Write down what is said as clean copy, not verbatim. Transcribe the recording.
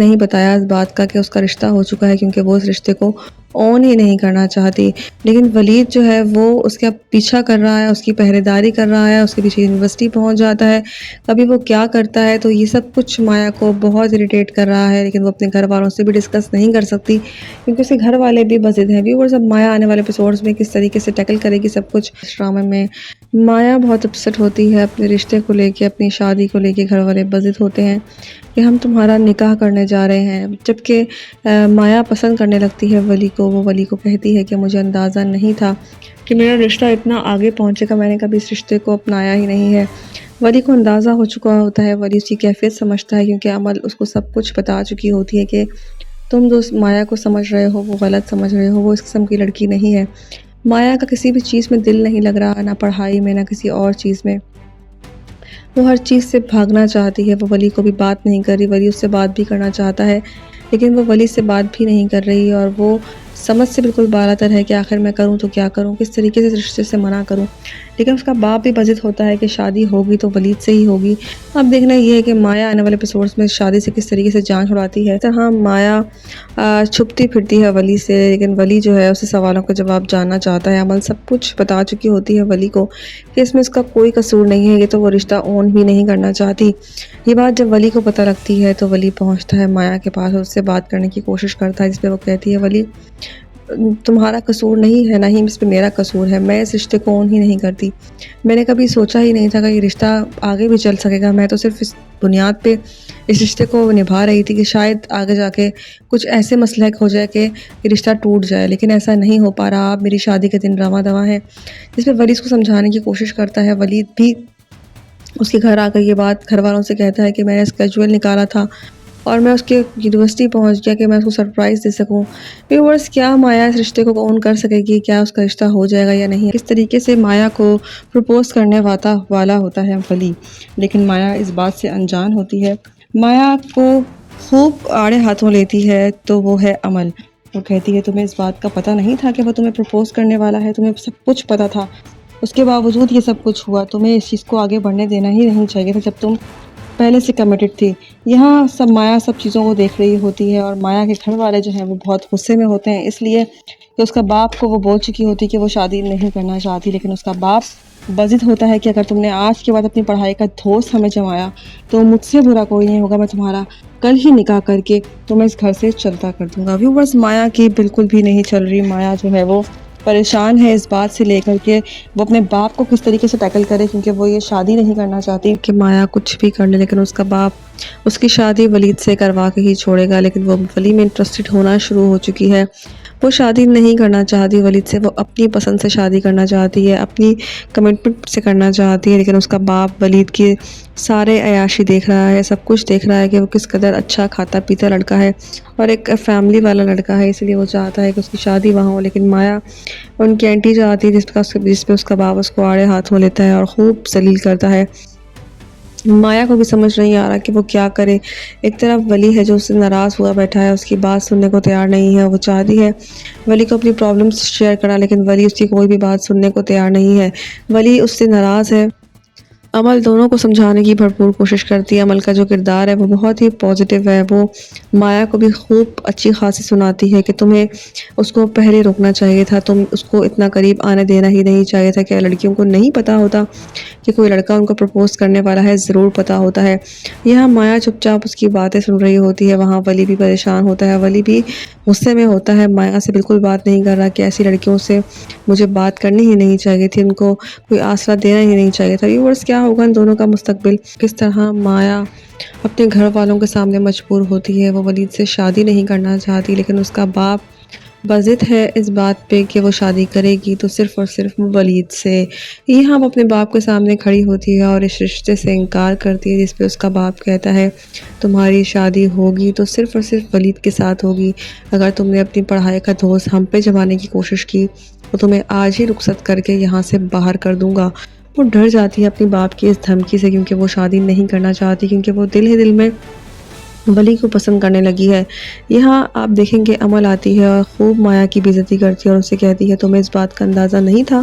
نہیں بتایا اس بات کا کہ اس کا رشتہ ہو چکا ہے، کیونکہ وہ اس رشتے کو آن ہی نہیں کرنا چاہتی۔ لیکن ولید جو ہے وہ اس کا پیچھا کر رہا ہے، اس کی پہرے داری کر رہا ہے، اس کے پیچھے یونیورسٹی پہنچ جاتا ہے، کبھی وہ کیا کرتا ہے۔ تو یہ سب کچھ مایا کو بہت اریٹیٹ کر رہا ہے، لیکن وہ اپنے گھر والوں سے بھی ڈسکس نہیں کر سکتی، کیونکہ اس کے گھر والے بھی بضد ہیں۔ ویورز، اب مایا آنے والے ایپیسوڈز میں کس طریقے سے ٹیکل کرے گی سب کچھ اس ڈرامے میں۔ مایا بہت اپسٹ ہوتی ہے اپنے رشتے کو لے کے، اپنی شادی کو لے کے۔ گھر والے بضد ہوتے ہیں کہ ہم تمہارا نکاح کرنے جا رہے ہیں، جبکہ مایا پسند کرنے لگتی ہے ولی کو۔ وہ ولی کو کہتی ہے کہ مجھے اندازہ نہیں تھا کہ میرا رشتہ اتنا آگے پہنچے گا، میں نے کبھی اس رشتے کو اپنایا ہی نہیں ہے۔ ولی کو اندازہ ہو چکا ہوتا ہے، ولی اس کی کیفیت سمجھتا ہے، کیونکہ عمل اس کو سب کچھ بتا چکی ہوتی ہے کہ تم جو مایا کو سمجھ رہے ہو وہ غلط سمجھ رہے ہو، وہ اس قسم کی لڑکی نہیں ہے۔ مایا کا کسی بھی چیز میں دل نہیں لگ رہا، نہ پڑھائی میں، نہ کسی اور چیز میں۔ وہ ہر چیز سے بھاگنا چاہتی ہے، وہ ولی کو بھی بات نہیں کر رہی، ولی اس سے بات بھی کرنا چاہتا ہے لیکن وہ ولی سے بات بھی نہیں کر رہی، اور وہ سمجھ سے بالکل بالاتر ہے کہ آخر میں کروں تو کیا کروں، کس طریقے سے اس رشتے سے منع کروں۔ لیکن اس کا باپ بھی بضد ہوتا ہے کہ شادی ہوگی تو ولید سے ہی ہوگی۔ اب دیکھنا یہ ہے کہ مایا آنے والے ایپیسوڈز میں شادی سے کس طریقے سے جان چھڑاتی ہے۔ اس طرح مایا چھپتی پھرتی ہے ولی سے، لیکن ولی جو ہے اسے سوالوں کا جواب جاننا چاہتا ہے۔ عمل سب کچھ بتا چکی ہوتی ہے ولی کو کہ اس میں اس کا کوئی قصور نہیں ہے، یہ تو وہ رشتہ اون بھی نہیں کرنا چاہتی۔ یہ بات جب ولی کو پتہ لگتی ہے تو ولی پہنچتا ہے مایا کے پاس اور اس سے بات کرنے کی کوشش کرتا ہے، جس پہ وہ کہتی ہے ولی تمہارا قصور نہیں ہے، نہ ہی اس پہ میرا قصور ہے، میں اس رشتے کو اون ہی نہیں کرتی، میں نے کبھی سوچا ہی نہیں تھا کہ یہ رشتہ آگے بھی چل سکے گا، میں تو صرف اس بنیاد پہ اس رشتے کو نبھا رہی تھی کہ شاید آگے جا کے کچھ ایسے مسئلہ ہو جائے کہ یہ رشتہ ٹوٹ جائے، لیکن ایسا نہیں ہو پا رہا، آپ میری شادی کے دن رواں دواں ہیں۔ جس پہ ولی اس کو سمجھانے کی کوشش کرتا ہے، ولید بھی اس کے گھر آ کر یہ بات گھر والوں سے کہتا ہے کہ میں نے اسکیجول نکالا تھا اور میں اس کے یونیورسٹی پہنچ گیا کہ میں اس کو سرپرائز دے سکوں۔ ویورز، کیا مایا اس رشتے کو اون کر سکے گی؟ کیا اس کا رشتہ ہو جائے گا یا نہیں؟ کس طریقے سے مایا کو پروپوز کرنے والا ہوتا ہے ولی، لیکن مایا اس بات سے انجان ہوتی ہے۔ مایا کو خوب آڑے ہاتھوں لیتی ہے تو وہ ہے عمل۔ وہ کہتی ہے تمہیں اس بات کا پتہ نہیں تھا کہ وہ تمہیں پروپوز کرنے والا ہے؟ تمہیں سب کچھ پتہ تھا، اس کے باوجود یہ سب کچھ ہوا، تمہیں اس چیز کو آگے بڑھنے دینا ہی نہیں چاہیے تھا جب تم پہلے سے کمیٹڈ تھی۔ یہاں مایا سب چیزوں کو دیکھ رہی ہوتی ہے، اور مایا کے گھر والے جو ہیں وہ بہت غصے میں ہوتے ہیں، اس لیے کہ اس کا باپ کو وہ بول چکی ہوتی کہ وہ شادی نہیں کرنا چاہتی، لیکن اس کا باپ بضد ہوتا ہے کہ اگر تم نے آج کے بعد اپنی پڑھائی کا دھوس ہمیں جمایا تو مجھ سے برا کوئی نہیں ہوگا، میں تمہارا کل ہی نکاح کر کے تمہیں اس گھر سے چلتا کر دوں گا۔ ویورز، مایا کی بالکل بھی نہیں چل رہی، مایا جو ہے وہ پریشان ہے اس بات سے لے کر کے وہ اپنے باپ کو کس طریقے سے ٹیکل کرے، کیونکہ وہ یہ شادی نہیں کرنا چاہتی کہ مایا کچھ بھی کر لے، لیکن اس کا باپ اس کی شادی ولید سے کروا کے ہی چھوڑے گا۔ لیکن وہ ولی میں انٹرسٹڈ ہونا شروع ہو چکی ہے، وہ شادی نہیں کرنا چاہتی ولید سے، وہ اپنی پسند سے شادی کرنا چاہتی ہے، اپنی کمٹمنٹ سے کرنا چاہتی ہے، لیکن اس کا باپ ولید کی سارے عیاشی دیکھ رہا ہے، سب کچھ دیکھ رہا ہے کہ وہ کس قدر اچھا کھاتا پیتا لڑکا ہے اور ایک فیملی والا لڑکا ہے، اس لیے وہ چاہتا ہے کہ اس کی شادی وہاں ہو۔ لیکن مایا ان کی اینٹی چاہتی ہے، جس پہ اس کا باپ اس کو آڑے ہاتھوں لیتا ہے اور خوب ذلیل کرتا ہے۔ مایا کو بھی سمجھ نہیں آ رہا کہ وہ کیا کرے۔ ایک طرف ولی ہے جو اس سے ناراض ہوا بیٹھا ہے، اس کی بات سننے کو تیار نہیں ہے، وہ چاہتی ہے ولی کو اپنی پرابلمز شیئر کرنا، لیکن ولی اس کی کوئی بھی بات سننے کو تیار نہیں ہے، ولی اس سے ناراض ہے۔ عمل دونوں کو سمجھانے کی بھرپور کوشش کرتی ہے، عمل کا جو کردار ہے وہ بہت ہی پازیٹیو ہے، وہ مایا کو بھی خوب اچھی خاصی سناتی ہے کہ تمہیں اس کو پہلے روکنا چاہیے تھا، تم اس کو اتنا قریب آنے دینا ہی نہیں چاہیے تھا۔ کیا لڑکیوں کو نہیں پتہ ہوتا کہ کوئی لڑکا ان کو پرپوز کرنے والا ہے؟ ضرور پتہ ہوتا ہے۔ یہاں مایا چپ چاپ اس کی باتیں سن رہی ہوتی ہے، وہاں ولی بھی پریشان ہوتا ہے، ولی بھی غصے میں ہوتا ہے، مایا سے بالکل بات نہیں کر رہا کہ ایسی لڑکیوں سے مجھے بات کرنی ہی نہیں چاہیے تھی، ان کو کوئی آسرا دینا ہی نہیں چاہیے تھا۔ ویورز، کیا ہوگا ان دونوں کا مستقبل؟ کس طرح مایا اپنے گھر والوں کے سامنے مجبور ہوتی ہے، وہ ولید سے شادی نہیں کرنا چاہتی، لیکن اس کا باپ بضد ہے اس بات پہ کہ وہ شادی کرے گی تو صرف اور صرف ولید سے۔ یہاں وہ اپنے باپ کے سامنے کھڑی ہوتی ہے اور اس رشتے سے انکار کرتی ہے، جس پہ اس کا باپ کہتا ہے تمہاری شادی ہوگی تو صرف اور صرف ولید کے ساتھ ہوگی، اگر تم نے اپنی پڑھائی کا دھوس ہم پہ جمانے کی کوشش کی تو تمہیں آج ہی رخصت کر کے یہاں سے باہر کر دوں گا۔ وہ ڈر جاتی ہے اپنی باپ کی اس دھمکی سے، کیونکہ وہ شادی نہیں کرنا چاہتی، کیونکہ وہ دل ہی دل میں ولی کو پسند کرنے لگی ہے۔ یہاں آپ دیکھیں گے عمل آتی ہے اور خوب مایا کی بے عزتی کرتی ہے اور اسے کہتی ہے تمہیں اس بات کا اندازہ نہیں تھا